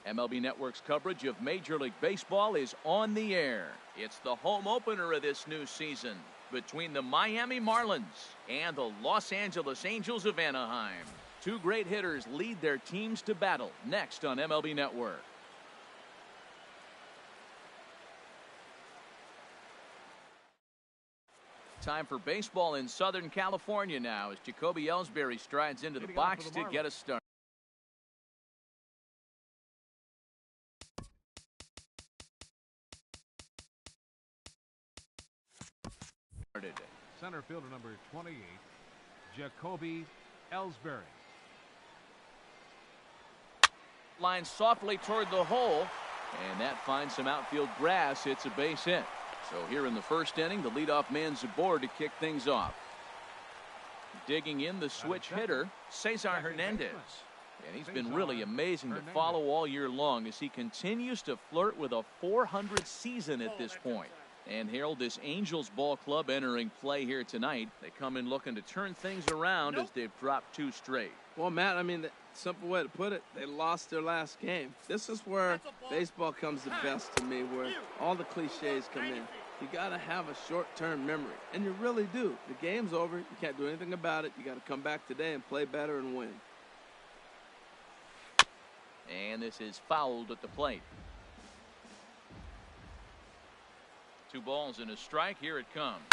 MLB Network's coverage of Major League Baseball is on the air. It's the home opener of this new season between the Miami Marlins and the Los Angeles Angels of Anaheim. Two great hitters lead their teams to battle next on MLB Network. Time for baseball in Southern California now as Jacoby Ellsbury strides into the box to get us started. Center fielder number 28, Jacoby Ellsbury. Line softly toward the hole, and that finds some outfield grass. It's a base hit. So here in the first inning, the leadoff man's aboard to kick things off. Digging in the switch hitter, Cesar Hernandez. And he's been really amazing to follow all year long as he continues to flirt with a .400 season at this point. And Harold, this Angels ball club entering play here tonight. They come in looking to turn things around as they've dropped 2 straight. Well, Matt, I mean, the simple way to put it, they lost their last game. This is where baseball comes the best to me, where all the cliches come in. You got to have a short-term memory, and you really do. The game's over. You can't do anything about it. You got to come back today and play better and win. And this is fouled at the plate. 2 balls and a strike. Here it comes.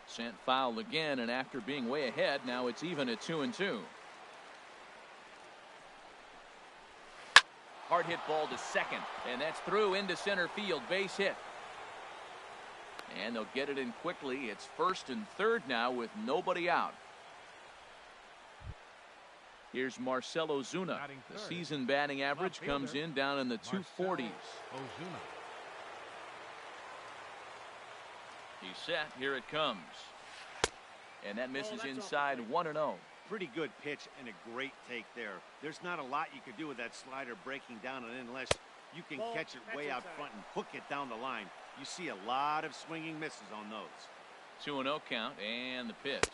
Sent foul again, and after being way ahead, now it's even at 2-2. Hard hit ball to second, and that's through into center field. Base hit. And they'll get it in quickly. It's first and third now with nobody out. Here's Marcell Ozuna. The season batting average comes in down in the 240s. He's set. Here it comes. And that misses inside 1-0. Pretty good pitch and a great take there. There's not a lot you could do with that slider breaking down and unless you can catch it way out front and hook it down the line. You see a lot of swinging misses on those. 2-0 count and the pitch.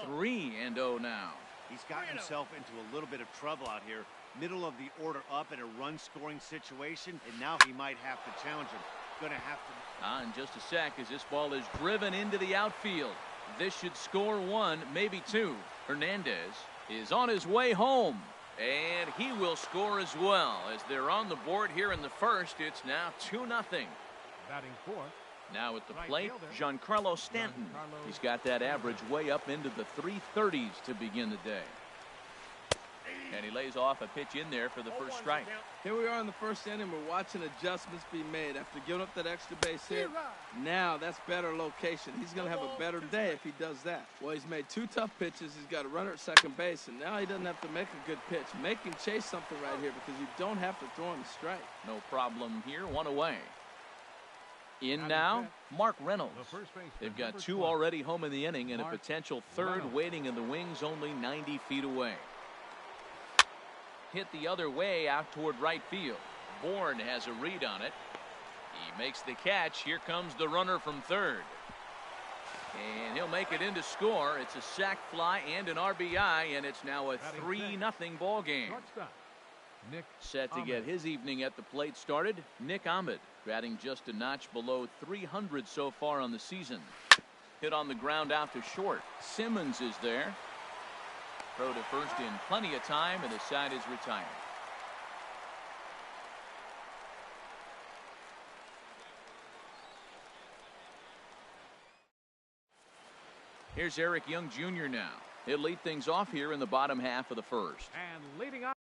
3-0 now. He's gotten himself into a little bit of trouble out here. Middle of the order up in a run scoring situation, and now he might have to challenge him. Gonna have to. In just a sec as this ball is driven into the outfield. This should score 1, maybe 2. Hernandez is on his way home, and he will score as well as they're on the board here in the first. It's now 2-0. Batting fourth. Now at the plate, Giancarlo Stanton. He's got that average way up into the 330s to begin the day. And he lays off a pitch in there for the first strike. Here we are in the first inning. We're watching adjustments be made after giving up that extra base hit. Now that's better location. He's going to have a better day if he does that. Well, he's made 2 tough pitches. He's got a runner at second base, and now he doesn't have to make a good pitch. Make him chase something right here because you don't have to throw him a strike. No problem here. 1 away. In now, Mark Reynolds. They've got 2 already home in the inning and a potential third waiting in the wings only 90 feet away. Hit the other way out toward right field. Bourne has a read on it. He makes the catch. Here comes the runner from third. And he'll make it in to score. It's a sac fly and an RBI, and it's now a 3-0 ball game. Set to get his evening at the plate started, Nick Ahmed, batting just a notch below 300 so far on the season. Hit on the ground out to short. Simmons is there. Throw to first in plenty of time, and the side is retired. Here's Eric Young Jr. now. He'll lead things off here in the bottom half of the first. And leading up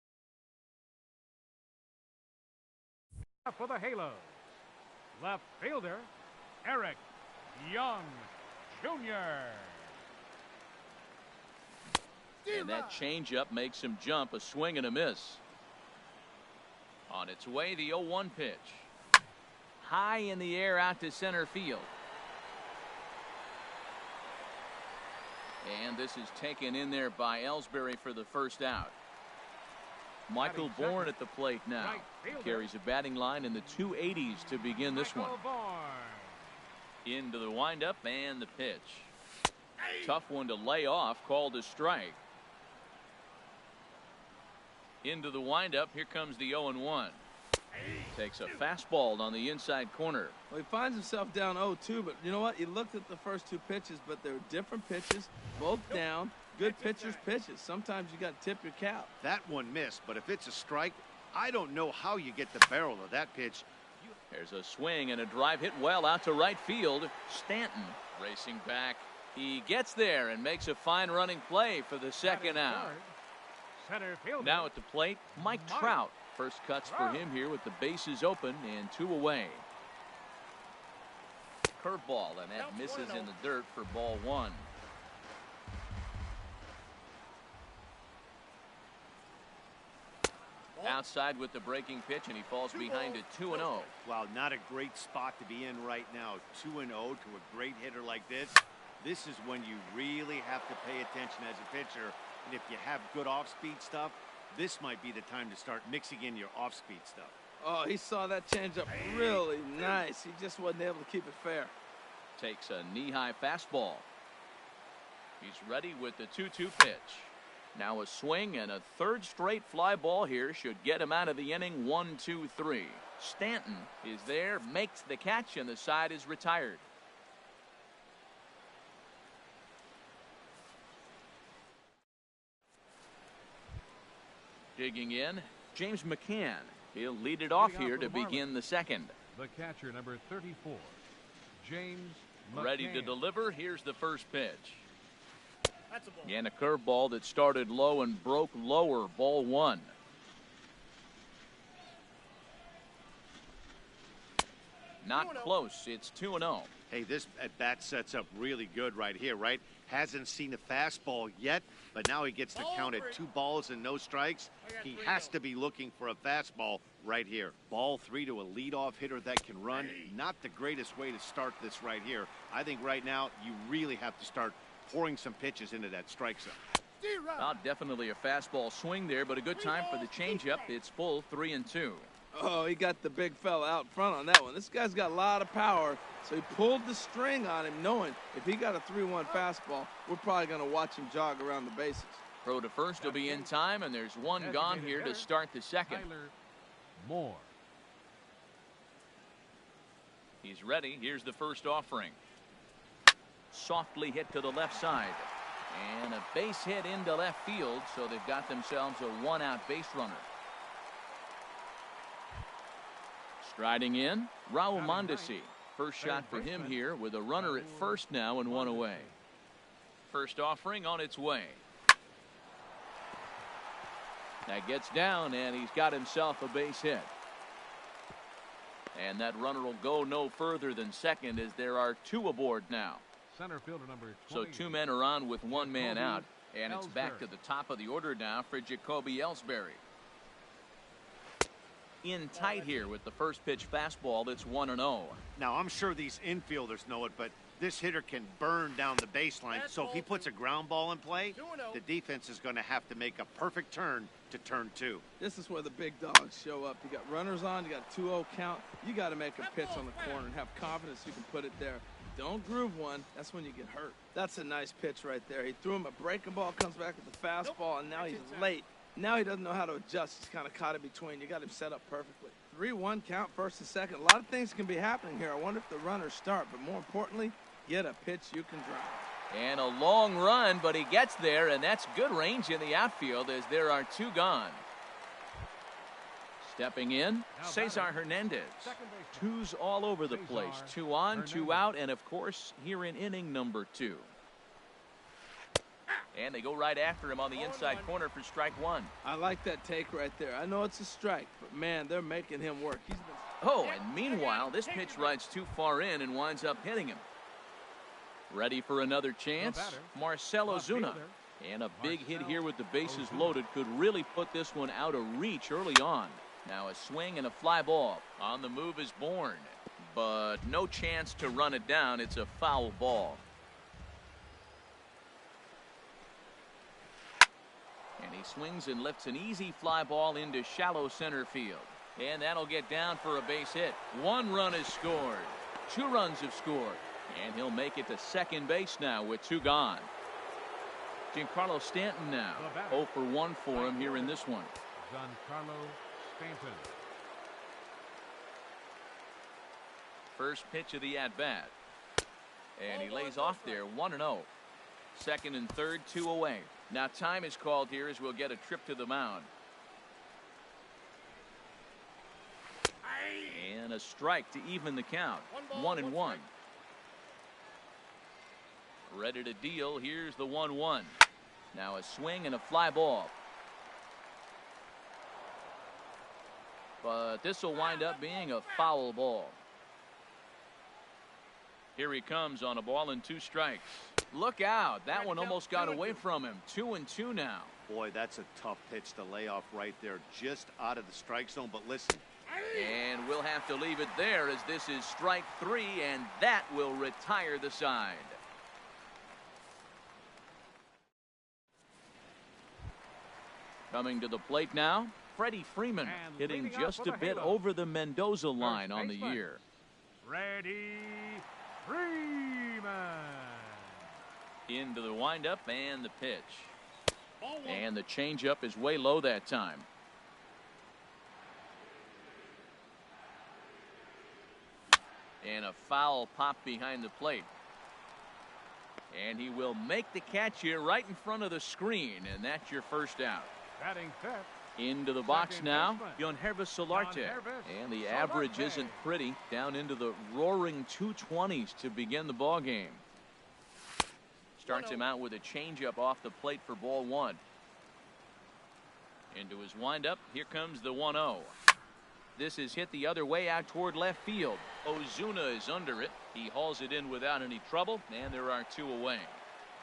for the Halos, left fielder Eric Young Jr. And that changeup makes him jump. A swing and a miss. On its way, the 0-1 pitch. High in the air out to center field. And this is taken in there by Ellsbury for the first out. Michael Bourne at the plate now. Carries a batting line in the 280s to begin this one. Into the windup and the pitch. Tough one to lay off, called a strike. Into the windup. Here comes the 0-1. Takes a fastball on the inside corner. Well, he finds himself down 0-2, but you know what? He looked at the first two pitches, but they're different pitches, both down. Good pitchers' pitches. Sometimes you got to tip your cap. That one missed, but if it's a strike, I don't know how you get the barrel of that pitch. There's a swing and a drive hit well out to right field. Stanton racing back. He gets there and makes a fine running play for the second out. Now at the plate, Mike Trout. First cuts for him here with the bases open and 2 away. Curveball, and that misses in the dirt for ball 1. Outside with the breaking pitch, and he falls behind it 2-0. Wow, not a great spot to be in right now. 2-0 to a great hitter like this. This is when you really have to pay attention as a pitcher. And if you have good off-speed stuff, this might be the time to start mixing in your off-speed stuff. Oh, he saw that changeup really nice. He just wasn't able to keep it fair. Takes a knee-high fastball. He's ready with the 2-2 pitch. Now a swing and a third straight fly ball here should get him out of the inning. 1-2-3. Stanton is there, makes the catch, and the side is retired. Digging in, James McCann. He'll lead it off here to begin the second. The catcher, number 34, James McCann. Ready to deliver. Here's the first pitch. And a curveball that started low and broke lower. Ball 1. Not close. It's 2-0. Hey, this at bat sets up really good right here, right? Hasn't seen a fastball yet, but now he gets to count at 2 balls and no strikes. He has to be looking for a fastball right here. Ball 3 to a leadoff hitter that can run. Not the greatest way to start this right here. I think right now you really have to start pouring some pitches into that strike zone. Definitely a fastball swing there, but a good time for the changeup. It's full 3-2. Oh, he got the big fella out front on that one. This guy's got a lot of power, so he pulled the string on him, knowing if he got a 3-1 fastball, we're probably going to watch him jog around the bases. Throw to first will be in time, and there's one gone here to start the second. Moore. He's ready. Here's the first offering. Softly hit to the left side. And a base hit into left field, so they've got themselves a 1-out base runner. Striding in, Raul Mondesi. First shot for him here with a runner at first now and 1 away. First offering on its way. That gets down, and he's got himself a base hit. And that runner will go no further than second as there are 2 aboard now. Center fielder number 20. So 2 men are on with 1 man out. And it's back to the top of the order now for Jacoby Ellsbury. In tight here with the first pitch fastball. That's 1-0. Now, I'm sure these infielders know it, but this hitter can burn down the baseline. So if he puts a ground ball in play, the defense is going to have to make a perfect turn to turn 2. This is where the big dogs show up. You got runners on, you got a 2-0 count. You got to make a pitch on the corner and have confidence you can put it there. Don't groove one. That's when you get hurt. That's a nice pitch right there. He threw him a breaking ball, comes back with the fastball, and now he's late. Now he doesn't know how to adjust. He's kind of caught in between. You got him set up perfectly. 3-1 count, first and second. A lot of things can be happening here. I wonder if the runners start, but more importantly, get a pitch you can drive. And a long run, but he gets there, and that's good range in the outfield as there are 2 gone. Stepping in, Cesar Hernandez. 2s all over the place. 2 on, 2 out, and of course, here in inning number 2. And they go right after him on the inside corner for strike 1. I like that take right there. I know it's a strike, but man, they're making him work. Oh, and meanwhile, this pitch rides too far in and winds up hitting him. Ready for another chance, Marcell Ozuna. And a big hit here with the bases loaded could really put this one out of reach early on. Now a swing and a fly ball. On the move is Bourne, but no chance to run it down. It's a foul ball. And he swings and lifts an easy fly ball into shallow center field. And that'll get down for a base hit. 1 run is scored. 2 runs have scored. And he'll make it to second base now with 2 gone. Giancarlo Stanton now 0 for 1 for him here in this one. Giancarlo Stanton. First pitch of the at-bat. And he lays off there, 1-0. Second and third, 2 away. Now time is called here as we'll get a trip to the mound. And a strike to even the count. 1-1. Ready to deal. Here's the 1-1. Now a swing and a fly ball. But this will wind up being a foul ball. Here he comes on a ball and 2 strikes. Look out. That one almost got away from him. 2-2 now. Boy, that's a tough pitch to lay off right there. Just out of the strike zone. But listen. And we'll have to leave it there as this is strike 3, and that will retire the side. Coming to the plate now, Freddie Freeman, hitting just a bit over the Mendoza line on the year. Freddie Freeman. Into the windup and the pitch. And the changeup is way low that time. And a foul pop behind the plate. And he will make the catch here right in front of the screen, and that's your first out. Batting fifth. Into the box now, Yonhervis Solarte. And the average isn't pretty, down into the roaring 220s to begin the ball game. Starts him out with a changeup off the plate for ball 1. Into his windup, here comes the 1-0. This is hit the other way out toward left field. Ozuna is under it. He hauls it in without any trouble, and there are 2 away.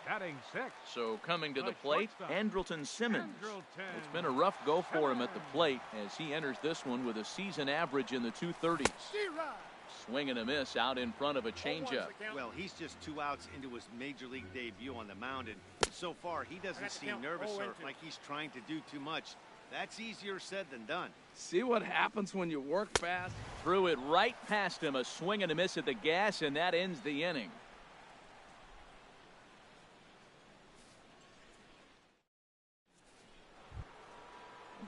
Batting sixth. So coming to the plate, Andrelton Simmons. It's been a rough go for him at the plate as he enters this one with a season average in the 230s. Swing and a miss out in front of a changeup. Well, he's just 2 outs into his major league debut on the mound, and so far he doesn't seem nervous or like he's trying to do too much. That's easier said than done. See what happens when you work fast? Threw it right past him, a swing and a miss at the gas, and that ends the inning.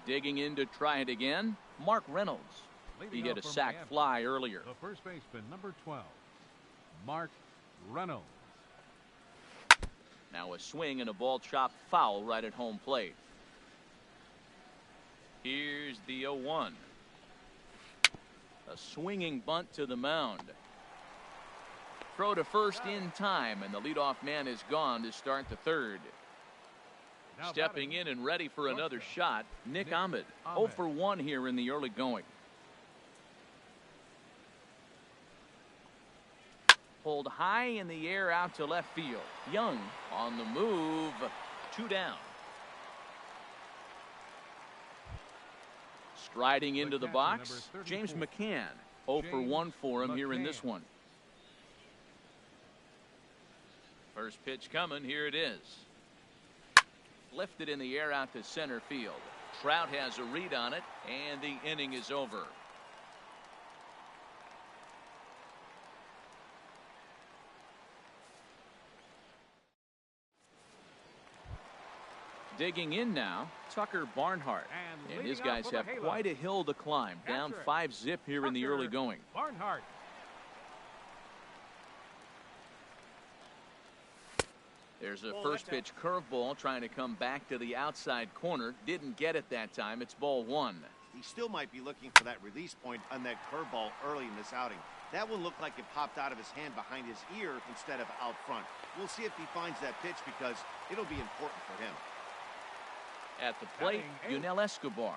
Digging in to try it again, Mark Reynolds. He hit a sac fly earlier. The first baseman, number 12, Mark Reynolds. Now a swing and a ball chopped foul right at home plate. Here's the 0-1. A swinging bunt to the mound. Throw to first in time, and the leadoff man is gone to start the third. Now stepping in and ready for another shot, Nick Ahmed. 0 for 1 here in the early going. Pulled high in the air out to left field. Young on the move. 2 down. Striding into the box, James McCann. 0 for 1 for him here in this one. First pitch coming. Here it is. Lifted in the air out to center field. Trout has a read on it, and the inning is over. Digging in now, Tucker Barnhart. And his guys have quite a hill to climb. Down 5-zip here in the early going. Barnhart. There's a first pitch curveball trying to come back to the outside corner. Didn't get it that time. It's ball 1. He still might be looking for that release point on that curveball early in this outing. That one looked like it popped out of his hand behind his ear instead of out front. We'll see if he finds that pitch because it'll be important for him. At the plate, Yunel Escobar.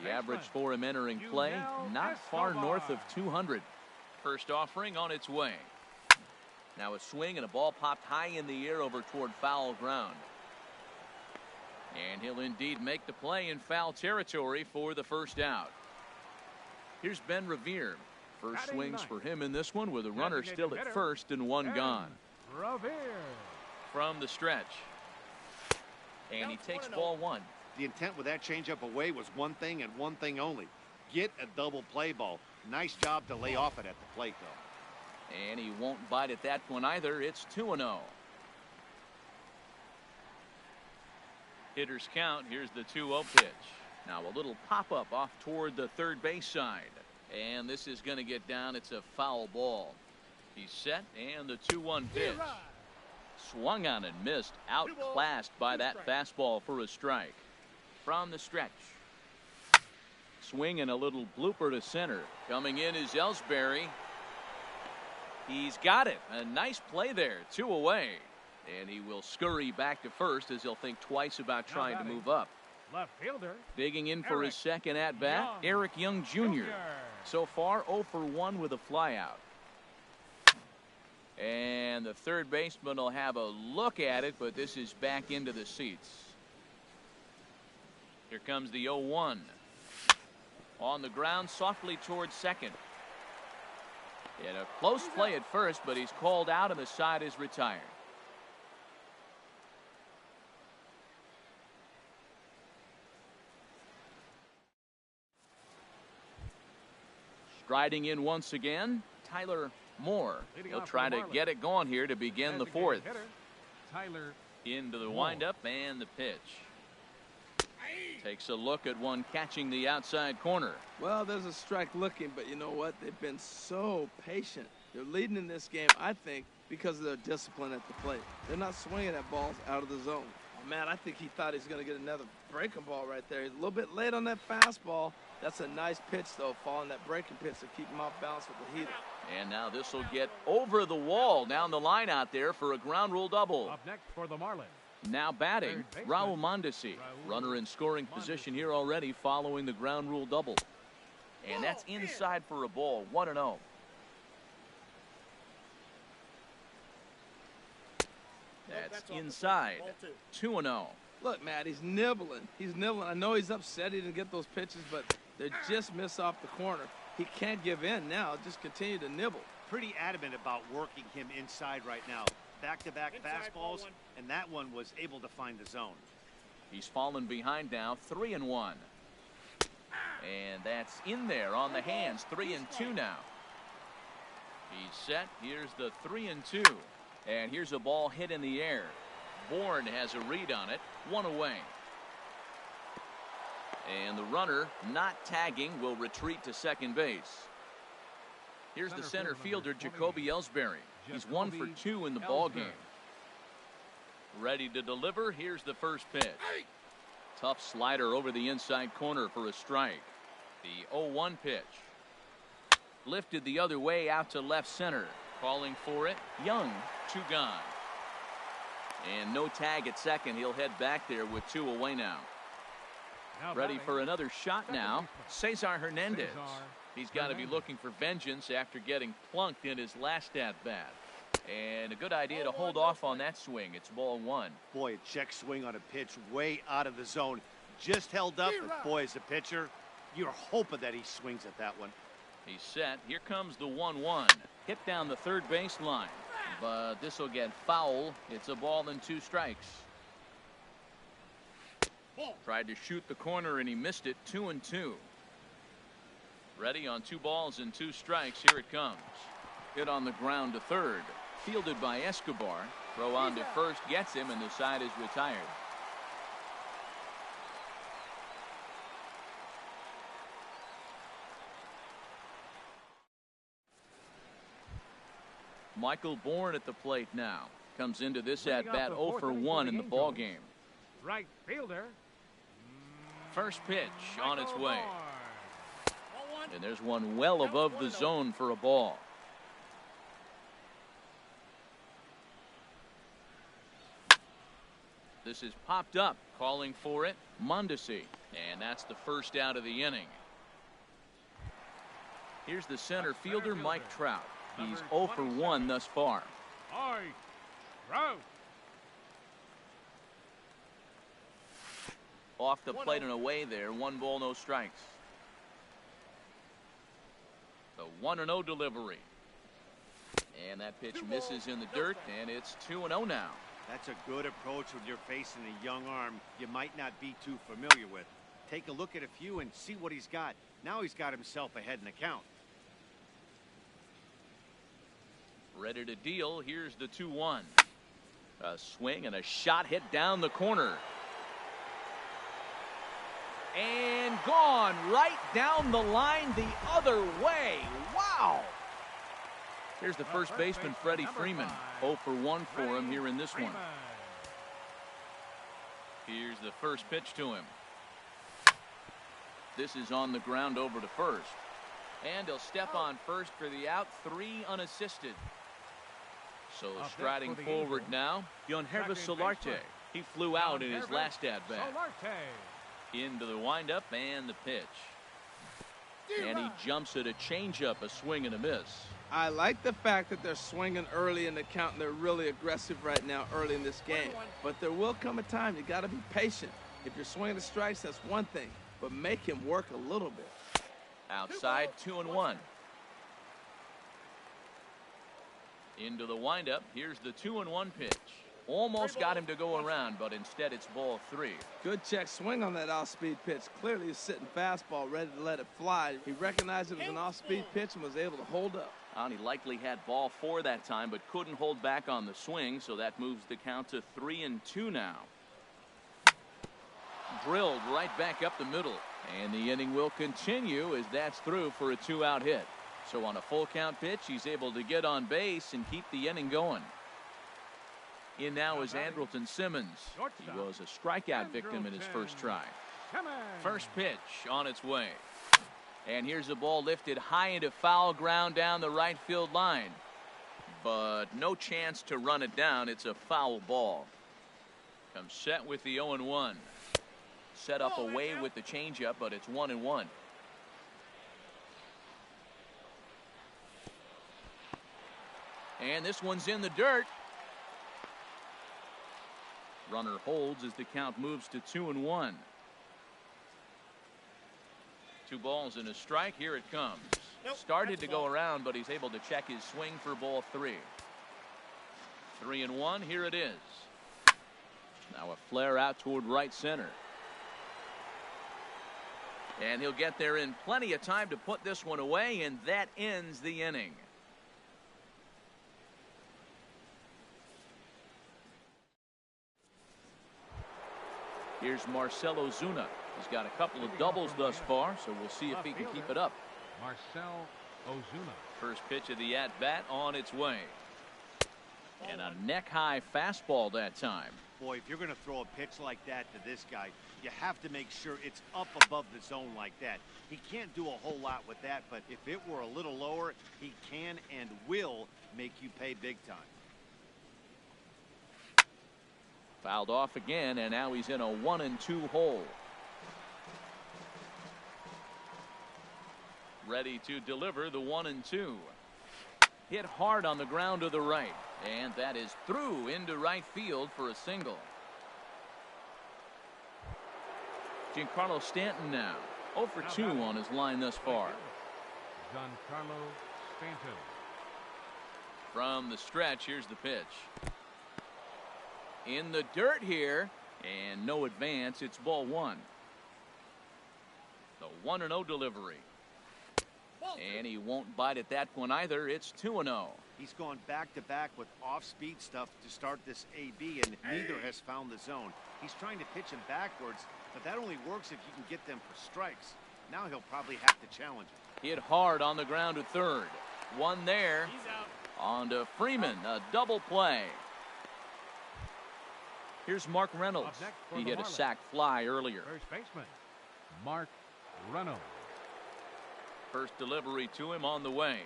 The average for him entering play, not far north of 200. First offering on its way. Now a swing and a ball popped high in the air over toward foul ground. And he'll indeed make the play in foul territory for the first out. Here's Ben Revere. First swings for him in this one with a runner still at first and 1 gone. Revere. From the stretch. And he takes ball 1. The intent with that changeup away was one thing and one thing only. Get a double play ball. Nice job to lay off it at the plate, though. And he won't bite at that one either. It's 2-0. Hitters count. Here's the 2-0 pitch. Now a little pop-up off toward the third base side. And this is going to get down. It's a foul ball. He's set, and the 2-1 pitch. Swung on and missed. Outclassed by that fastball for a strike. From the stretch. Swing and a little blooper to center. Coming in is Ellsbury. He's got it. A nice play there. 2 away. And he will scurry back to first as he'll think twice about trying to move up. Left fielder. Digging in for his second at-bat, Eric Young Jr. So far 0 for 1 with a flyout. And the third baseman will have a look at it, but this is back into the seats. Here comes the 0-1. On the ground softly towards second. In a close play at first, but he's called out and the side is retired. Striding in once again, Tyler Moore. He'll try to get it going here to begin the fourth. Tyler into the windup and the pitch. Takes a look at one catching the outside corner. Well, there's a strike looking, but you know what? They've been so patient. They're leading in this game, I think, because of their discipline at the plate. They're not swinging at balls out of the zone. Oh, man, I think he thought he was going to get another breaking ball right there. He's a little bit late on that fastball. That's a nice pitch, though, following that breaking pitch to keep him off balance with the heater. And now this will get over the wall down the line out there for a ground rule double. up next for the Marlins. Now batting, Raul Mondesi. Runner in scoring position here already following the ground rule double. And that's inside for a ball, 1-0. That's inside, 2-0. Look, Matt, he's nibbling. He's nibbling. I know he's upset he didn't get those pitches, but they just miss off the corner. He can't give in now. Just continue to nibble. Pretty adamant about working him inside right now. Back-to-back fastballs, and that one was able to find the zone. He's fallen behind now, 3-1. And that's in there on the hands, 3-2 now. He's set. Here's the 3-2. And here's a ball hit in the air. Bourne has a read on it, 1 away. And the runner, not tagging, will retreat to second base. Here's the center fielder, Jacoby Ellsbury. He's 1 for 2 in the ball game. Ready to deliver. Here's the first pitch. Tough slider over the inside corner for a strike. The 0-1 pitch. Lifted the other way out to left center. Calling for it, Young, 2 gone. And no tag at second. He'll head back there with 2 away now. Ready for another shot now, Cesar Hernandez. He's got to be looking for vengeance after getting plunked in his last at-bat. And a good idea to hold off on that swing. It's ball 1. Boy, a check swing on a pitch way out of the zone. Just held up, but boy, as a pitcher, you're hoping that he swings at that one. He's set. Here comes the 1-1. Hit down the third base line. But this will get foul. It's a ball and 2 strikes. Tried to shoot the corner and he missed it. 2-2. Ready on 2 balls and 2 strikes. Here it comes. Hit on the ground to third. Fielded by Escobar. Throw on to first gets him and the side is retired. Michael Bourne at the plate now. Comes into this at-bat 0 for 1 in the ball game. Right fielder. First pitch on its way. And there's one well above the zone for a ball. This is popped up. Calling for it, Mondesi. And that's the first out of the inning. Here's the center fielder, Mike Trout. He's 0 for 1 thus far. Off the plate and away there. 1 ball, no strikes. The 1-0 delivery. And that pitch misses in the dirt, and it's 2-0 now. That's a good approach when you're facing a young arm you might not be too familiar with. Take a look at a few and see what he's got. Now he's got himself ahead in the count. Ready to deal. Here's the 2-1. A swing and a shot hit down the corner. And gone right down the line the other way. Wow! Here's the first baseman, Freddie Freeman. 0 for 1 for him here in this one. Here's the first pitch to him. This is on the ground over to first. And he'll step on first for the out, 3 unassisted. So striding forward now, Yonhervis Solarte. He flew out in his last at-bat. Into the windup and the pitch. And he jumps at a changeup, a swing and a miss. I like the fact that they're swinging early in the count and they're really aggressive right now early in this game. But there will come a time you got to be patient. If you're swinging the strikes, that's one thing. But make him work a little bit. Outside, 2-1. Into the windup. Here's the 2-1 pitch. Almost got him to go around, but instead it's ball 3. Good check swing on that off-speed pitch. Clearly he's sitting fastball, ready to let it fly. He recognized it was an off-speed pitch and was able to hold up. And he likely had ball 4 that time, but couldn't hold back on the swing, so that moves the count to 3-2 now. Drilled right back up the middle, and the inning will continue as that's through for a 2-out hit. So on a full count pitch, he's able to get on base and keep the inning going. In now is Andrelton Simmons. He was a strikeout victim in his first try. First pitch on its way. And here's a ball lifted high into foul ground down the right field line. But no chance to run it down. It's a foul ball. Comes set with the 0-1. Set up away with the changeup, but it's 1-1. And this one's in the dirt. Runner holds as the count moves to 2-1. 2 balls and a strike. Here it comes. Started to go around, but he's able to check his swing for ball 3. 3-1. Here it is. Now a flare out toward right center. And he'll get there in plenty of time to put this one away, and that ends the inning. Here's Marcell Ozuna. He's got a couple of doubles thus far, so we'll see if he can keep it up. Marcell Ozuna. First pitch of the at-bat on its way. And a neck-high fastball that time. Boy, if you're going to throw a pitch like that to this guy, you have to make sure it's up above the zone like that. He can't do a whole lot with that, but if it were a little lower, he can and will make you pay big time. Fouled off again, and now he's in a 1-2 hole. Ready to deliver the 1-2. Hit hard on the ground to the right, and that is through into right field for a single. Giancarlo Stanton now 0 for 2 on his line thus far. Giancarlo Stanton. From the stretch, here's the pitch. In the dirt here, and no advance. It's ball 1. The 1-0 delivery. And he won't bite at that one either. It's 2-0. He's gone back-to-back with off-speed stuff to start this AB, and neither has found the zone. He's trying to pitch him backwards, but that only works if you can get them for strikes. Now he'll probably have to challenge it. Hit hard on the ground to third. One there. He's out. On to Freeman. A double play. Here's Mark Reynolds. He hit a sac fly earlier. First baseman, Mark Reynolds. First delivery to him on the way.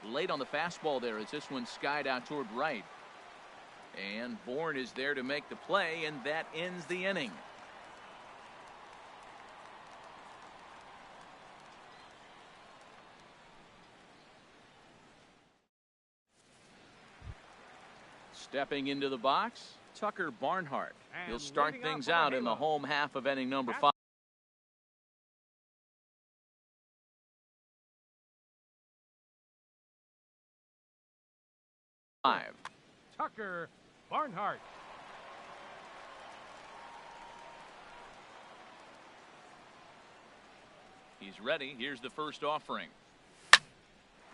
Late on the fastball there as this one skied out toward right. And Bourne is there to make the play, and that ends the inning. Stepping into the box, Tucker Barnhart. He'll start things out in the home half of inning number 5. Tucker Barnhart. He's ready. Here's the first offering.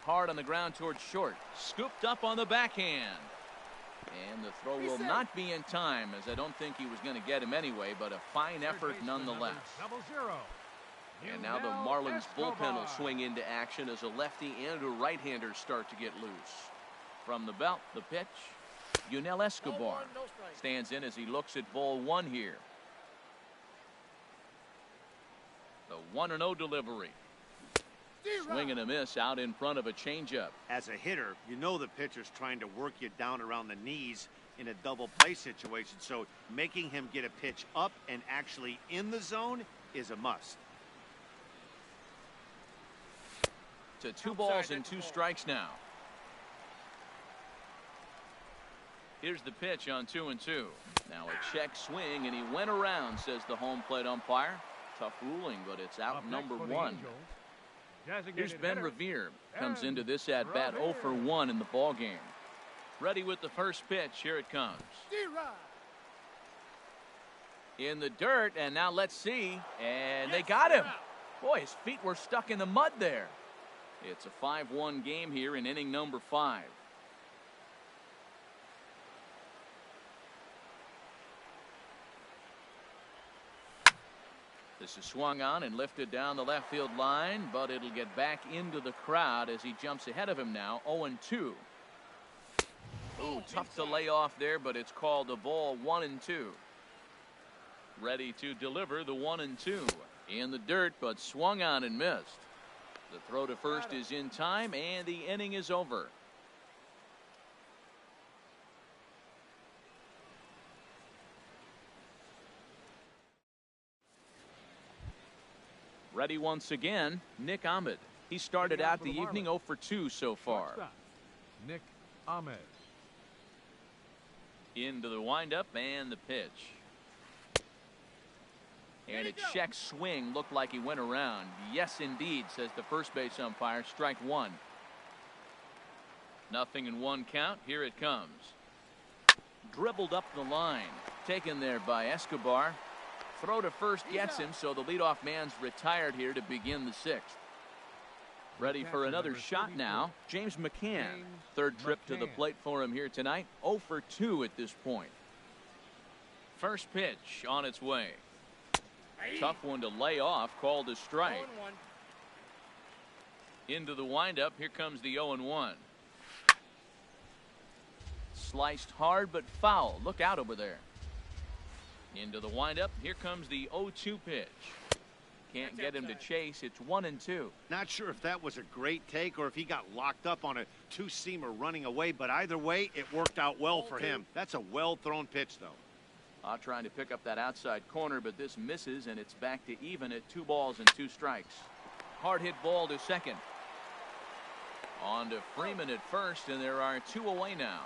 Hard on the ground towards short. Scooped up on the backhand. And the throw will not be in time, as I don't think he was going to get him anyway, but a fine effort nonetheless. And now the Marlins bullpen will swing into action as a lefty and a right-hander start to get loose. From the belt, the pitch. Yunel Escobar stands in as he looks at ball one here. The 1-0 delivery. Swing and a miss out in front of a changeup. As a hitter, you know the pitcher's trying to work you down around the knees in a double play situation, so making him get a pitch up and actually in the zone is a must. To 2 balls and 2 strikes now. Here's the pitch on 2-2. Now a check swing, and he went around, says the home plate umpire. Tough ruling, but it's out number 1. Here's Ben Revere. Comes into this at bat 0 for 1 in the ball game. Ready with the first pitch. Here it comes. In the dirt, and now let's see. And they got him. Boy, his feet were stuck in the mud there. It's a 5-1 game here in inning number 5. This is swung on and lifted down the left field line, but it'll get back into the crowd as he jumps ahead of him now. 0-2. Ooh, tough to lay off there, but it's called a ball. 1-2. Ready to deliver the 1-2. In the dirt, but swung on and missed. The throw to first is in time, and the inning is over. Ready once again, Nick Ahmed. He started out the evening 0 for 2 so far. Nick Ahmed. Into the windup and the pitch. And a check swing looked like he went around. Yes, indeed, says the first base umpire. Strike 1. 0-1 count. Here it comes. Dribbled up the line. Taken there by Escobar. Throw to first gets him, so the leadoff man's retired here to begin the 6th. Ready for another shot now, James McCann. Third trip to the plate for him here tonight. 0 for 2 at this point. First pitch on its way. Tough one to lay off, called a strike. Into the windup, here comes the 0-1. Sliced hard but foul. Look out over there. Into the windup, here comes the 0-2 pitch. Can't get him to chase. It's 1-2. Not sure if that was a great take or if he got locked up on a two-seamer running away, but either way, it worked out well for him. That's a well-thrown pitch, though. Trying to pick up that outside corner, but this misses, and it's back to even at 2 balls and 2 strikes. Hard hit ball to second. On to Freeman at first, and there are 2 away now.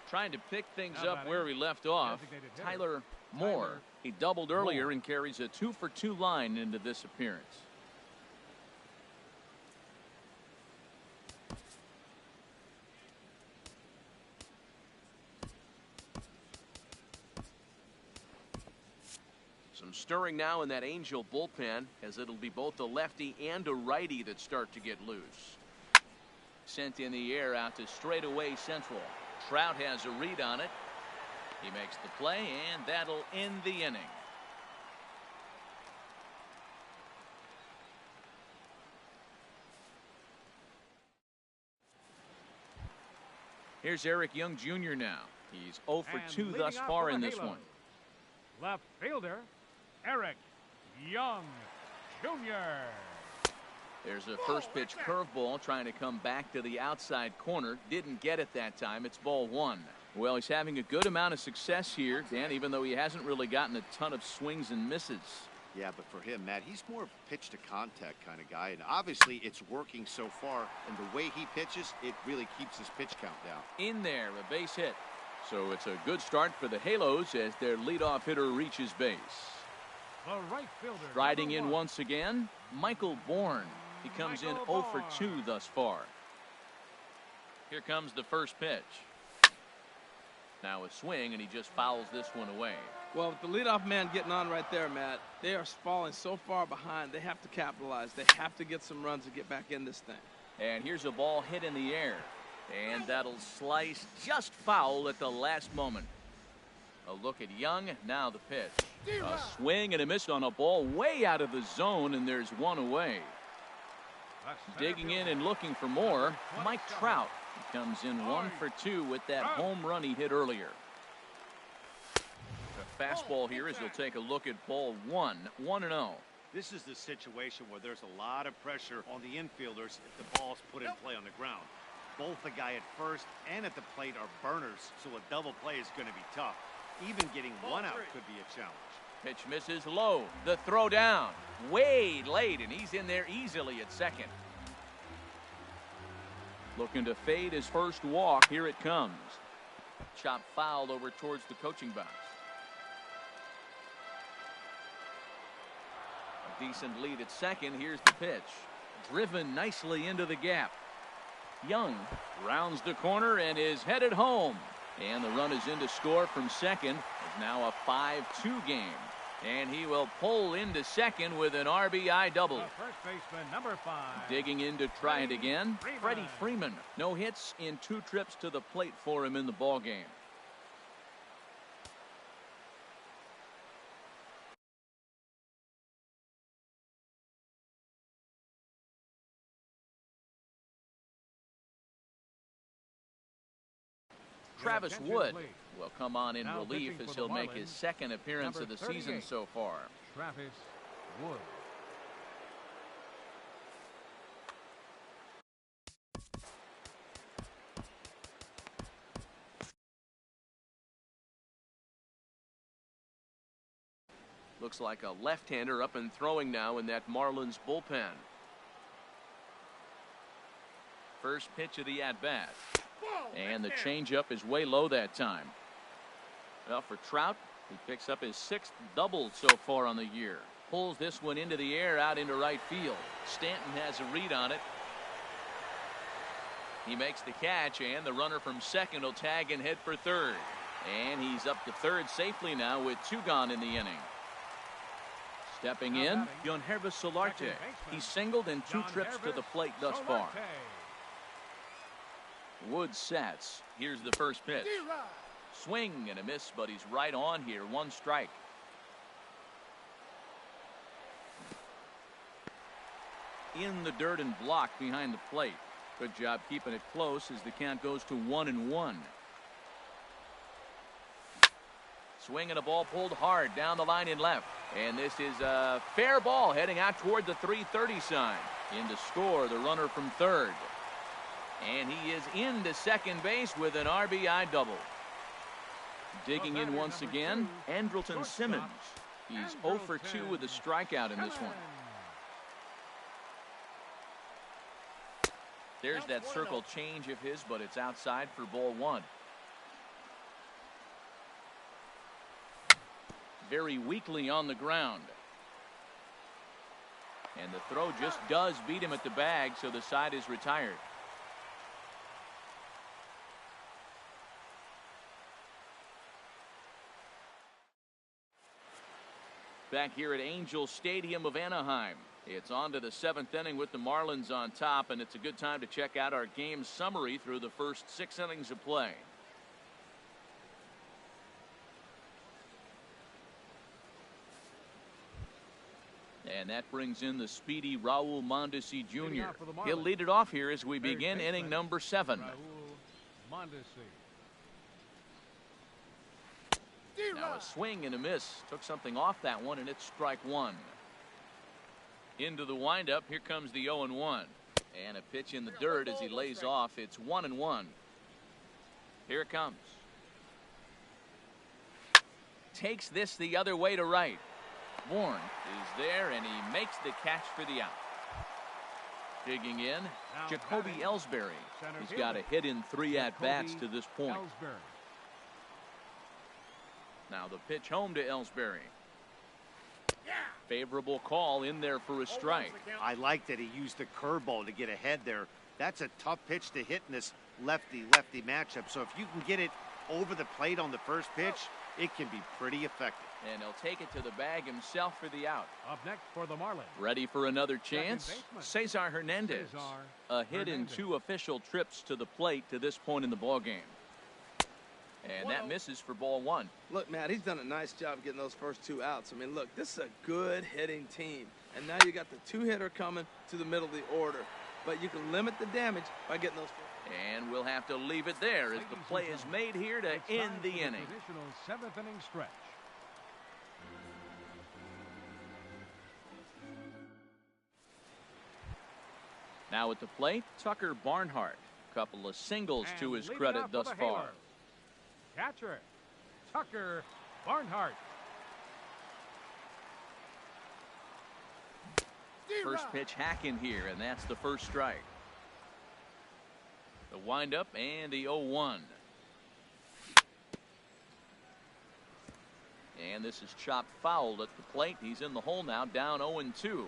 Trying to pick things up where we left off, Tyler Moore. He doubled earlier and carries a 2 for 2 line into this appearance. Some stirring now in that Angel bullpen, as it'll be both a lefty and a righty that start to get loose. Sent in the air out to straightaway central. Trout has a read on it. He makes the play, and that'll end the inning. Here's Eric Young Jr. now. He's 0 for 2 thus far in this one. Left fielder, Eric Young Jr. There's a first pitch curveball trying to come back to the outside corner. Didn't get it that time. It's ball 1. Well, he's having a good amount of success here, Dan, even though he hasn't really gotten a ton of swings and misses. Yeah, but for him, Matt, he's more of a pitch to contact kind of guy, and obviously it's working so far, and the way he pitches, it really keeps his pitch count down. In there, a base hit. So it's a good start for the Halos as their leadoff hitter reaches base. The right fielder. Riding in once again, Michael Bourne. He comes in 0 for 2 thus far. Here comes the first pitch. Now a swing, and he just fouls this one away. Well, with the leadoff man getting on right there, Matt, they are falling so far behind. They have to capitalize. They have to get some runs to get back in this thing. And here's a ball hit in the air. And that'll slice just foul at the last moment. A look at Young. Now the pitch. A swing and a miss on a ball way out of the zone, and there's one away. Digging in and looking for more, Mike Trout. He comes in 1 for 2 with that home run he hit earlier. The fastball here as he'll take a look at ball 1, 1-0. This is the situation where there's a lot of pressure on the infielders if the ball's put in play on the ground. Both the guy at first and at the plate are burners, so a double play is going to be tough. Even getting one out could be a challenge. Pitch misses low. The throw down. Way late, and he's in there easily at second. Looking to fade his first walk. Here it comes. Chop fouled over towards the coaching box. A decent lead at second. Here's the pitch. Driven nicely into the gap. Young rounds the corner and is headed home. And the run is in to score from second. It's now a 5-2 game. And he will pull into second with an RBI double. First baseman, number 5. Digging in to try it again. Freddie Freeman. No hits in 2 trips to the plate for him in the ballgame. Travis Wood will come on in relief as he'll make his second appearance of the season so far. Travis Wood. Looks like a left-hander up and throwing now in that Marlins bullpen. First pitch of the at-bat. And the changeup is way low that time. Well, for Trout, he picks up his 6th double so far on the year. Pulls this one into the air out into right field. Stanton has a read on it. He makes the catch, and the runner from second will tag and head for third. And he's up to third safely now with 2 gone in the inning. Stepping in, Yonhervis Solarte. He's singled in 2 trips to the plate thus far. Wood sets. Here's the first pitch. Swing and a miss, but he's right on here. 1 strike. In the dirt and blocked behind the plate. Good job keeping it close as the count goes to 1-1. Swing and a ball pulled hard down the line in left. And this is a fair ball heading out toward the 330 sign. In to score the runner from third. And he is into second base with an RBI double. Digging in once again, Andrelton Simmons. He's 0 for 2 with a strikeout in this one. There's that circle change of his, but it's outside for ball 1. Very weakly on the ground. And the throw just does beat him at the bag, so the side is retired. Back here at Angel Stadium of Anaheim. It's on to the 7th inning with the Marlins on top, and it's a good time to check out our game summary through the first 6 innings of play. And that brings in the speedy Raul Mondesi Jr. He'll lead it off here as we begin inning number 7. Raul Mondesi. Now a swing and a miss. Took something off that one, and it's strike 1. Into the windup. Here comes the 0-1. And a pitch in the dirt as he lays off. It's 1-1. Here it comes. Takes this the other way to right. Bourne is there, and he makes the catch for the out. Digging in, Jacoby Ellsbury. He's got a hit in 3 at-bats to this point. Now the pitch home to Ellsbury. Favorable call in there for a strike. I like that he used the curveball to get ahead there. That's a tough pitch to hit in this lefty-lefty matchup. So if you can get it over the plate on the first pitch, it can be pretty effective. And he'll take it to the bag himself for the out. Up next for the Marlins. Ready for another chance? Cesar Hernandez. A hit in 2 official trips to the plate to this point in the ballgame. And that misses for ball 1. Look, Matt, he's done a nice job getting those first 2 outs. I mean, look, this is a good hitting team. And now you got the 2-hitter coming to the middle of the order. But you can limit the damage by getting those. And we'll have to leave it there as the play is made here to end the inning. Traditional 7th inning stretch. Now at the plate, Tucker Barnhart. Couple of singles to his credit thus far. Catcher, Tucker Barnhart. First pitch hack in here, and that's the first strike. The windup and the 0-1. And this is chopped foul at the plate. He's in the hole now, down 0-2.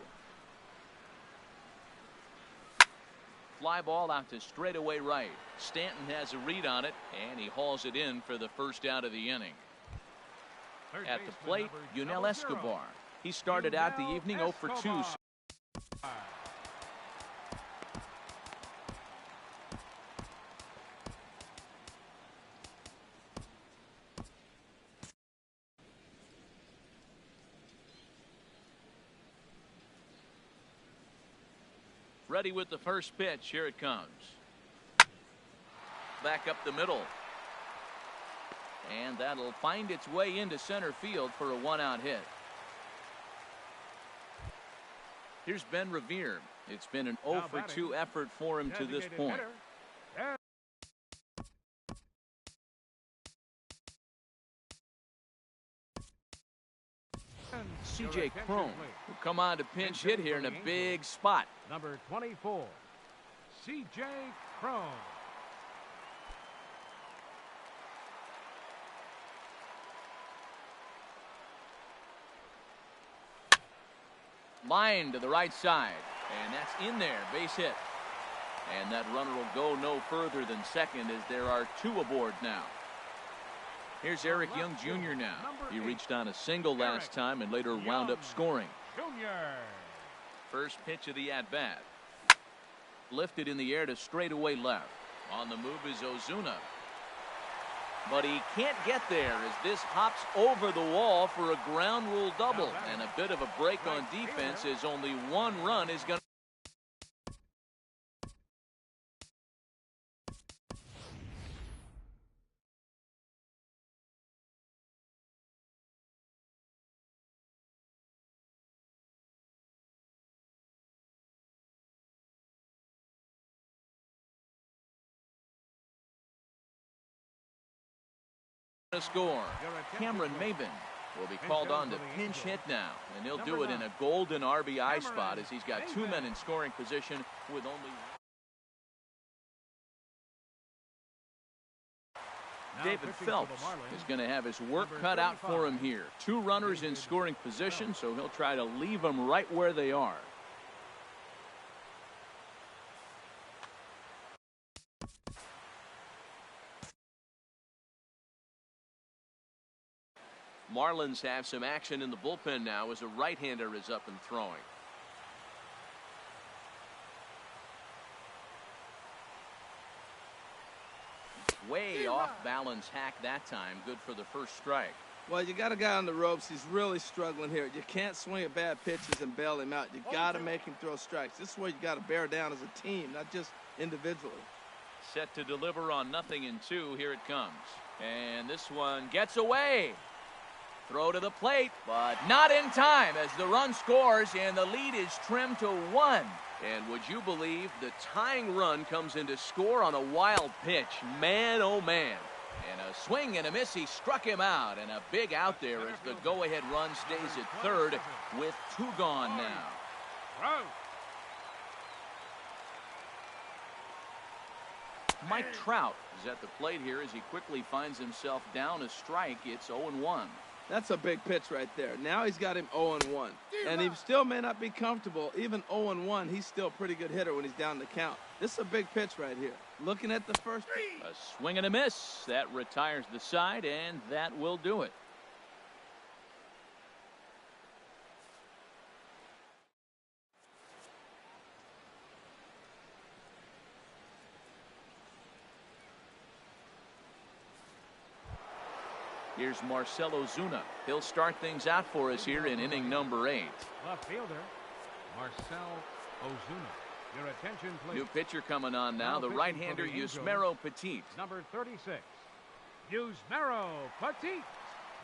Fly ball out to straightaway right. Stanton has a read on it, and he hauls it in for the first out of the inning. At the plate, Yunel Escobar. He started out the evening 0 for 2. Ready with the first pitch. Here it comes. Back up the middle. And that'll find its way into center field for a 1-out hit. Here's Ben Revere. It's been an 0 for 2 effort for him to this point. C.J. Cron will come on to pinch hit here in a big spot. Number 24, C.J. Cron. Line to the right side, and that's in there, base hit. And that runner will go no further than second as there are 2 aboard now. Here's Eric Young Jr. now. He reached on a single last time and later wound up scoring. First pitch of the at-bat. Lifted in the air to straightaway left. On the move is Ozuna. But he can't get there as this hops over the wall for a ground rule double. And a bit of a break on defense as only 1 run is going to. Score. Cameron Maben will be called on to pinch hit now, and he'll do it in a golden RBI spot as he's got 2 men in scoring position with only. David Phelps is going to have his work cut out for him here. 2 runners in scoring position, so he'll try to leave them right where they are. Marlins have some action in the bullpen now as a right-hander is up and throwing. Way off balance hack that time. Good for the first strike. Well, you got a guy on the ropes. He's really struggling here. You can't swing at bad pitches and bail him out. You got to make him throw strikes. This is where you got to bear down as a team, not just individually. Set to deliver on 0-2. Here it comes. And this one gets away. Throw to the plate, but not in time as the run scores and the lead is trimmed to 1. And would you believe the tying run comes in to score on a wild pitch? Man, oh man. And a swing and a miss, he struck him out. And a big out there as the go-ahead run stays at third with 2 gone now. Mike Trout is at the plate here as he quickly finds himself down a strike. It's 0-1. That's a big pitch right there. Now he's got him 0-1. And he still may not be comfortable. Even 0-1, he's still a pretty good hitter when he's down the count. This is a big pitch right here. Looking at the first. A swing and a miss. That retires the side, and that will do it. Here's Marcelo Zuna. He'll start things out for us here in inning number 8. Left fielder, Marcel Ozuna. Your attention, please. New pitcher coming on now, the right-hander Yusmeiro Petit. Number 36, Yusmeiro Petit.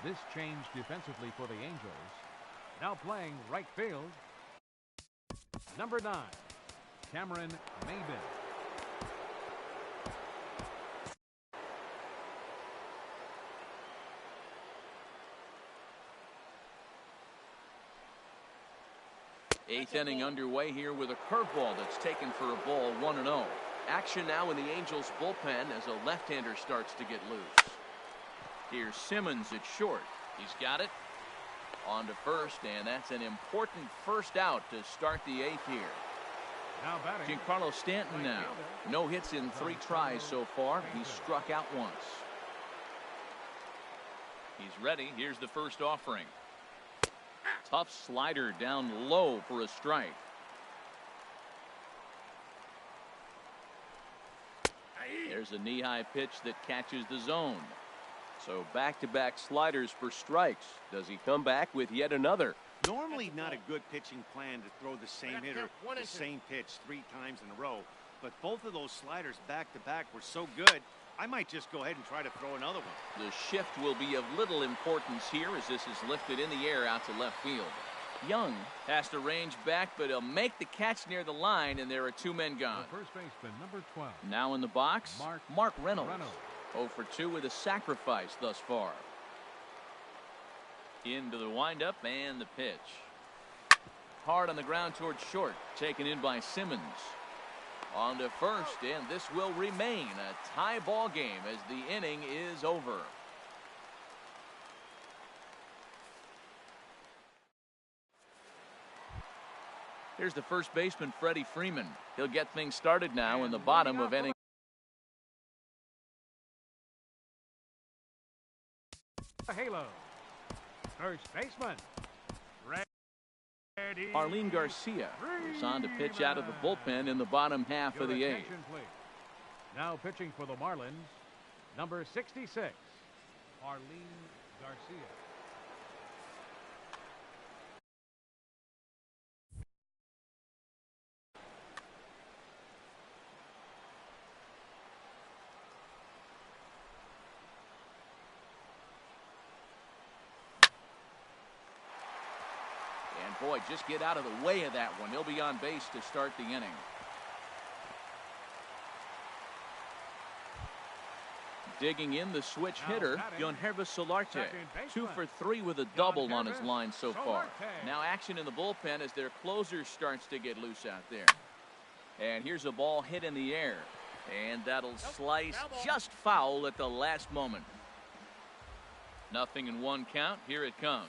This change defensively for the Angels. Now playing right field, number 9, Cameron Maybin. Eighth inning underway here with a curveball that's taken for a ball, 1-0. Action now in the Angels bullpen as a left-hander starts to get loose. Here's Simmons at short. He's got it. On to first, and that's an important first out to start the 8th here. Now batting, Giancarlo Stanton now. No hits in 3 tries so far. He's struck out once. He's ready. Here's the first offering. Tough slider down low for a strike. There's a knee-high pitch that catches the zone. So back-to-back sliders for strikes. Does he come back with yet another? Normally not a good pitching plan to throw the same hitter the same pitch 3 times in a row. But both of those sliders back-to-back were so good, I might just go ahead and try to throw another one. The shift will be of little importance here as this is lifted in the air out to left field. Young has to range back, but he'll make the catch near the line, and there are 2 men gone. the first baseman, number 12. Now in the box, Mark Reynolds. 0 for 2 with a sacrifice thus far. Into the windup and the pitch. Hard on the ground towards short, taken in by Simmons. On to first, and this will remain a tie ball game as the inning is over. Here's the first baseman, Freddie Freeman. He'll get things started now in the bottom of inning. Halo. First baseman, Arlene Garcia is on to pitch out of the bullpen in the bottom half of the 8th. Please. Now pitching for the Marlins, number 66, Arlene Garcia. Boy, just get out of the way of that one. He'll be on base to start the inning. Digging in the switch hitter, Yonhervis Solarte. 2 for 3 with a double on his line so far. Now action in the bullpen as their closer starts to get loose out there. And here's a ball hit in the air. And that'll slice just foul at the last moment. Nothing in 1 count. Here it comes.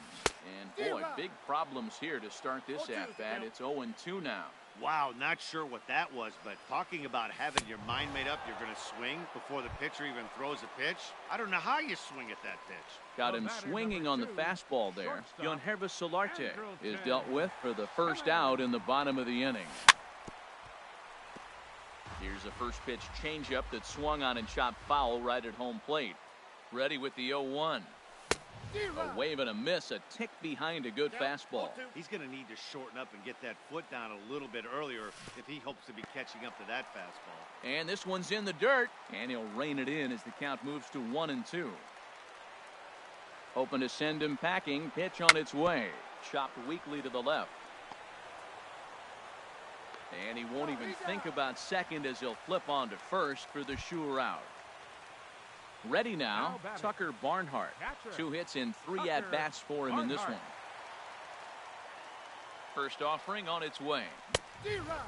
And boy, big problems here to start this at-bat. It's 0-2 now. Wow, not sure what that was, but talking about having your mind made up you're going to swing before the pitcher even throws a pitch. I don't know how you swing at that pitch. Got him swinging on the fastball there. Yonhervis Solarte is dealt with for the first out in the bottom of the inning. Here's a first pitch changeup that swung on and chopped foul right at home plate. Ready with the 0-1. A wave and a miss, a tick behind a good fastball. He's going to need to shorten up and get that foot down a little bit earlier if he hopes to be catching up to that fastball. And this one's in the dirt, and he'll rein it in as the count moves to 1-2. Hoping to send him packing. Pitch on its way. Chopped weakly to the left. And he won't even think about second as he'll flip on to first for the sure out. Ready now, Tucker Barnhart. 2 hits in 3 at-bats for him in this one. First offering on its way.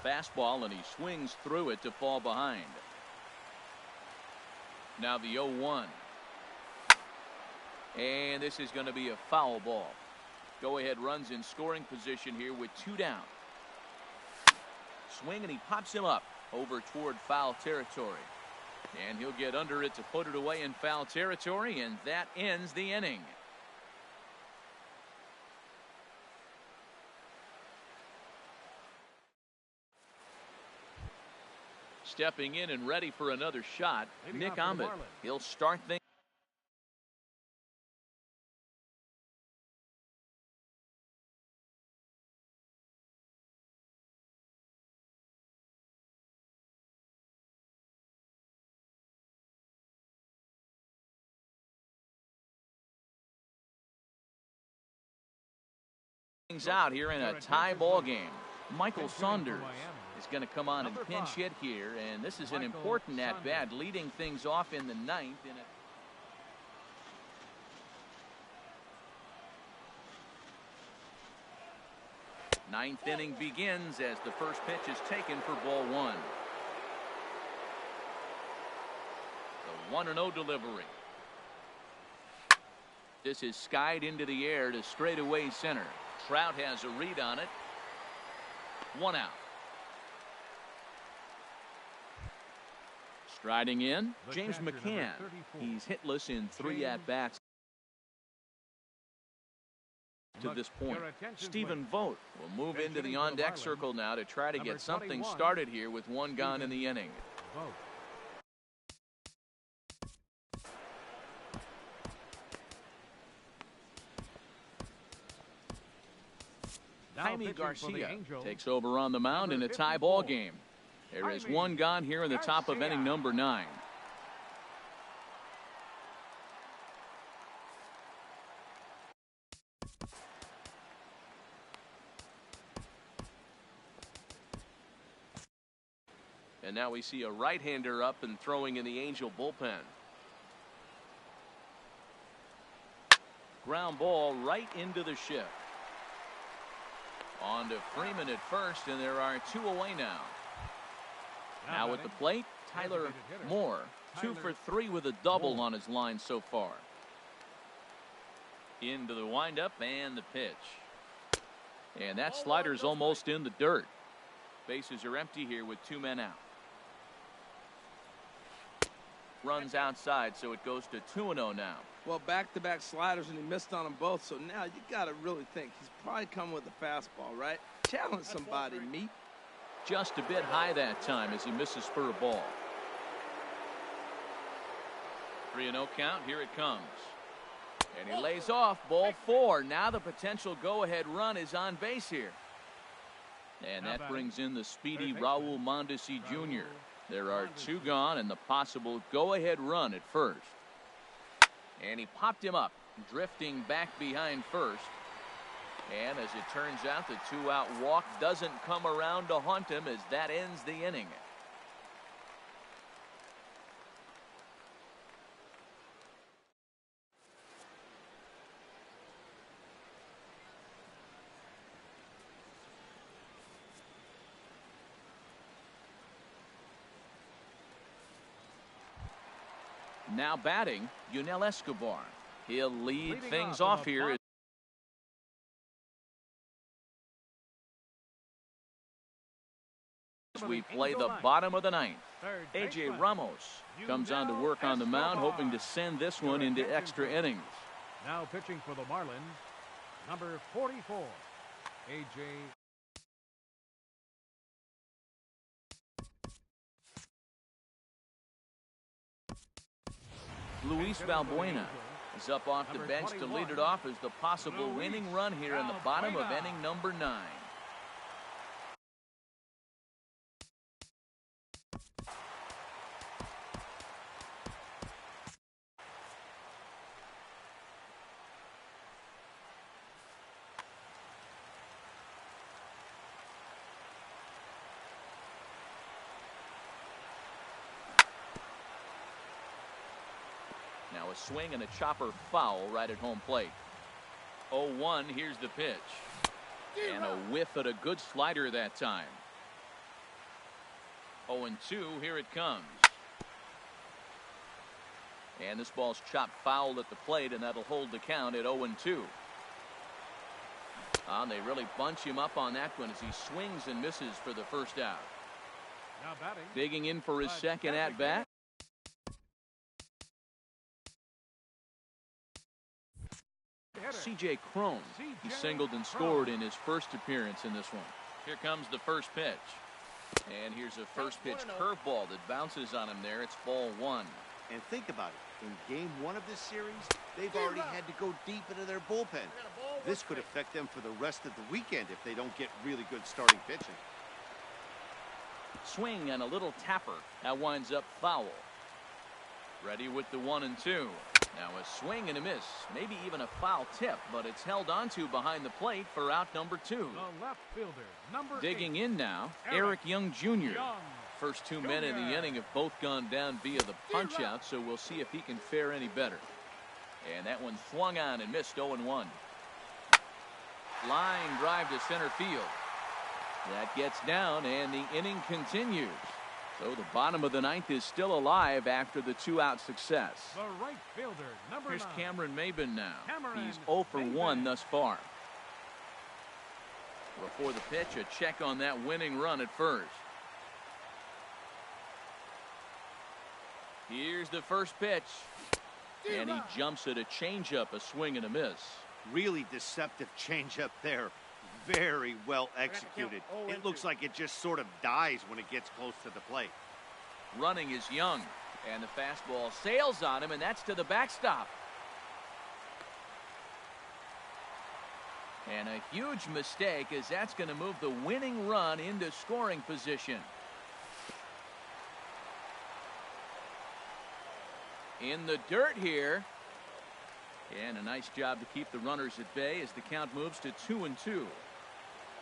Fastball, and he swings through it to fall behind. Now the 0-1. And this is going to be a foul ball. Go-ahead runs in scoring position here with 2 down. Swing, and he pops him up over toward foul territory. And he'll get under it to put it away in foul territory, and that ends the inning. Stepping in and ready for another shot, Nick Ahmed. He'll start things. Things out here in a tie ball game. Michael Saunders is going to come on and pinch hit here, and this is an important at-bat, leading things off in the ninth. Ninth inning begins as the first pitch is taken for ball one. The 1-0 delivery. This is skied into the air to straightaway center. Trout has a read on it. 1 out. Striding in, James McCann. He's hitless in 3 at-bats to this point. Stephen Vogt will move into the on-deck circle now to try to get something started here with 1 gone in the inning. Jaime Garcia takes over on the mound in a tie ball game. There is 1 gone here in the top of inning number 9. And now we see a right-hander up and throwing in the Angel bullpen. Ground ball right into the shift. On to Freeman at first, and there are 2 away now. Now at the plate, Tyler Moore, 2 for 3 with a double on his line so far. Into the windup and the pitch. And that slider's almost in the dirt. Bases are empty here with 2 men out. Runs outside, so it goes to 2-0 now. Well, back-to-back sliders, and he missed on them both. So now you got to really think he's probably coming with a fastball, right? Challenge somebody, meat. Just a bit high that time as he misses for a ball. 3-0 count. Here it comes. And he lays off ball 4. Now the potential go-ahead run is on base here. And that brings in the speedy Raul Mondesi Jr. There are 2 gone and the possible go-ahead run at first. And he popped him up, drifting back behind first. And as it turns out, the 2-out walk doesn't come around to haunt him as that ends the inning. Now batting, Yunel Escobar. He'll lead things off here. As we play the bottom of the 9th. A.J. Ramos comes on to work on the mound, hoping to send this one into extra innings. Now pitching for the Marlins, number 44, A.J. Luis Valbuena is up off the bench to lead it off as the possible winning run here in the bottom of inning number 9. Now a swing and a chopper foul right at home plate. 0-1, here's the pitch. And a whiff at a good slider that time. 0-2, here it comes. And this ball's chopped foul at the plate, and that'll hold the count at 0-2. They really bunch him up on that one as he swings and misses for the first out. Now batting. Digging in for his second at-bat. C.J. Cron. He singled and scored in his first appearance in this one. Here comes the first pitch. And here's a first pitch curveball that bounces on him there. It's ball 1. And think about it. In game 1 of this series, they've already had to go deep into their bullpen. This could affect them for the rest of the weekend if they don't get really good starting pitching. Swing and a little tapper. That winds up foul. Ready with the 1-2. Now a swing and a miss, maybe even a foul tip, but it's held onto behind the plate for out number 2. The left fielder, number Digging 8, in now, Eric Young Jr. First 2 men in the inning have both gone down via the punch-out, so we'll see if he can fare any better. And that one swung on and missed 0-1. Line drive to center field. That gets down, and the inning continues. So the bottom of the 9th is still alive after the 2-out success. The right fielder, number 9. Here's Cameron Maben now. Cameron He's 0 for 1 Maben. thus far. Before the pitch, a check on that winning run at first. Here's the first pitch. And he jumps at a changeup, a swing and a miss. Really deceptive changeup there. Very well executed. It looks like it just sort of dies when it gets close to the plate. Running is Young, and the fastball sails on him, and that's to the backstop. And a huge mistake, as that's going to move the winning run into scoring position. In the dirt here. And a nice job to keep the runners at bay as the count moves to 2-2.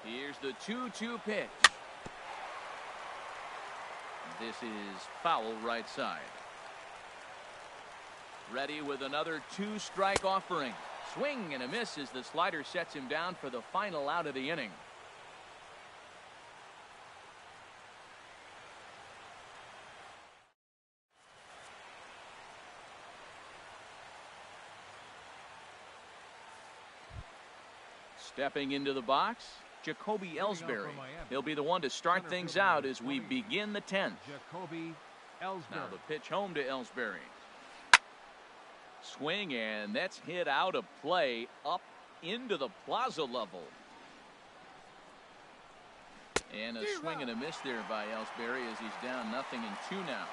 Here's the 2-2 pitch. This is foul right side. Ready with another 2-strike offering. Swing and a miss as the slider sets him down for the final out of the inning. Stepping into the box, Jacoby Ellsbury. He'll be the one to start things out as we begin the 10th. Jacoby Ellsbury. Now the pitch home to Ellsbury. Swing, and that's hit out of play up into the plaza level. And a swing and a miss there by Ellsbury as he's down 0-2 now.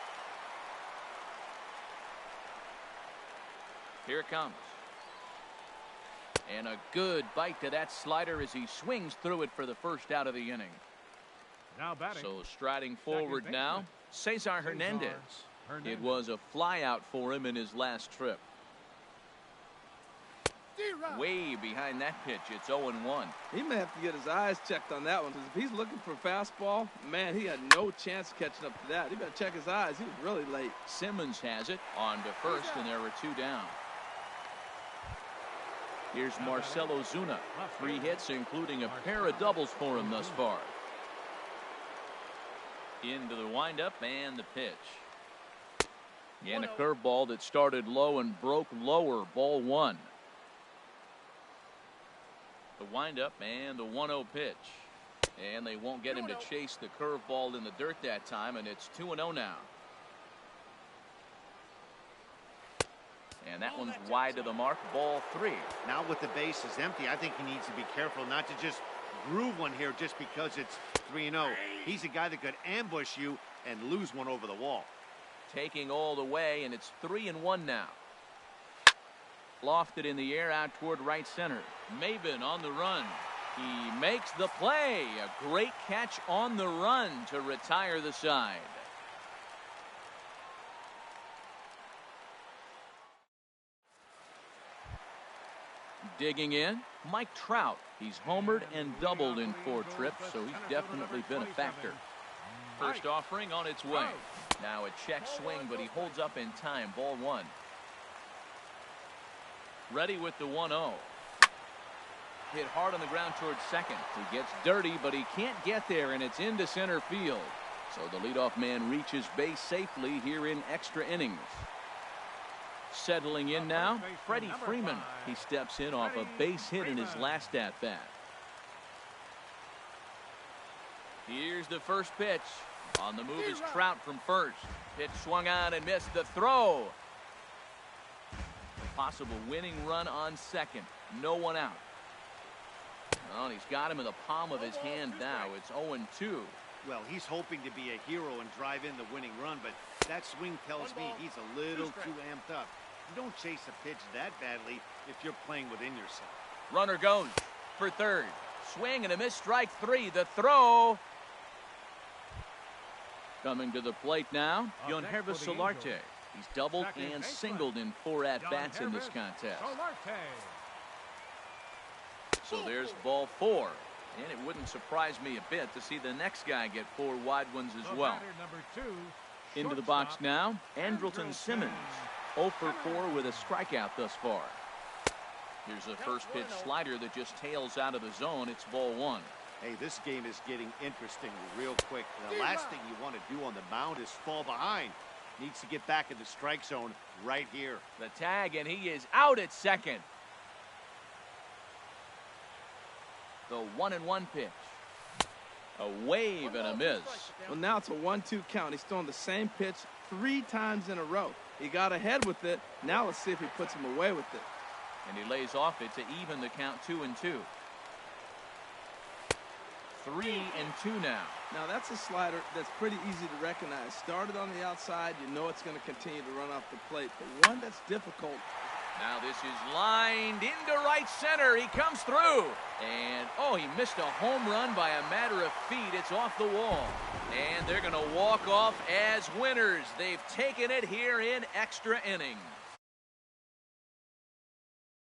Here it comes. And a good bite to that slider as he swings through it for the first out of the inning. Now batting. So striding forward now, Cesar Hernandez. It was a flyout for him in his last trip. Way behind that pitch, it's 0-1. He may have to get his eyes checked on that one, because if he's looking for a fastball, man, he had no chance catching up to that. He better check his eyes. He was really late. Simmons has it on to first, and there were 2 down. Here's Marcell Ozuna. 3 hits, including a pair of doubles for him thus far. Into the windup and the pitch. And a curveball that started low and broke lower. Ball 1. The windup and the 1-0 pitch. And they won't get him to chase the curveball in the dirt that time, and it's 2-0 now. And that one's wide to the mark, ball 3. Now with the bases empty, I think he needs to be careful not to just groove one here just because it's 3-0. He's a guy that could ambush you and lose one over the wall. Taking all the way, and it's 3-1 now. Lofted in the air out toward right center. Maben on the run. He makes the play. A great catch on the run to retire the side. Digging in, Mike Trout. He's homered and doubled in 4 trips, so he's definitely been a factor. First offering on its way. Now a check swing, but he holds up in time. Ball 1. Ready with the 1-0. Hit hard on the ground towards second. He gets dirty, but he can't get there, and it's into center field. So the leadoff man reaches base safely here in extra innings. Settling in now, Freddie Freeman. He steps in off a base hit in his last at-bat. Here's the first pitch. On the move is Trout from first. Pitch swung on and missed. The throw. Possible winning run on second. No one out. Well, he's got him in the palm of his hand now. It's 0-2. Well, he's hoping to be a hero and drive in the winning run, but that swing tells me he's a little too amped up. You don't chase a pitch that badly if you're playing within yourself. Runner goes for third. Swing and a miss, strike 3. The throw. Coming to the plate now, Yonhervis Solarte. He's doubled Second and baseman. singled in 4 at-bats in this Harris contest. Solarte. So there's ball 4. And it wouldn't surprise me a bit to see the next guy get 4 wide ones as The well. batter, number 2, Into the box shortstop, now, Andrelton Simmons. 0 for 4 with a strikeout thus far. Here's a first pitch slider that just tails out of the zone. It's ball 1. Hey, this game is getting interesting real quick. The last thing you want to do on the mound is fall behind. Needs to get back in the strike zone right here. The tag, and he is out at second. The 1-1 pitch. A wave and a miss. Well, now it's a 1-2 count. He's throwing the same pitch 3 times in a row. He got ahead with it. Now let's see if he puts him away with it. And he lays off it to even the count 2-2. 3-2 now. Now that's a slider that's pretty easy to recognize. Started on the outside, you know it's going to continue to run off the plate. But one that's difficult. Now this is lined into right center. He comes through. And, oh, he missed a home run by a matter of feet. It's off the wall. And they're going to walk off as winners. They've taken it here in extra innings.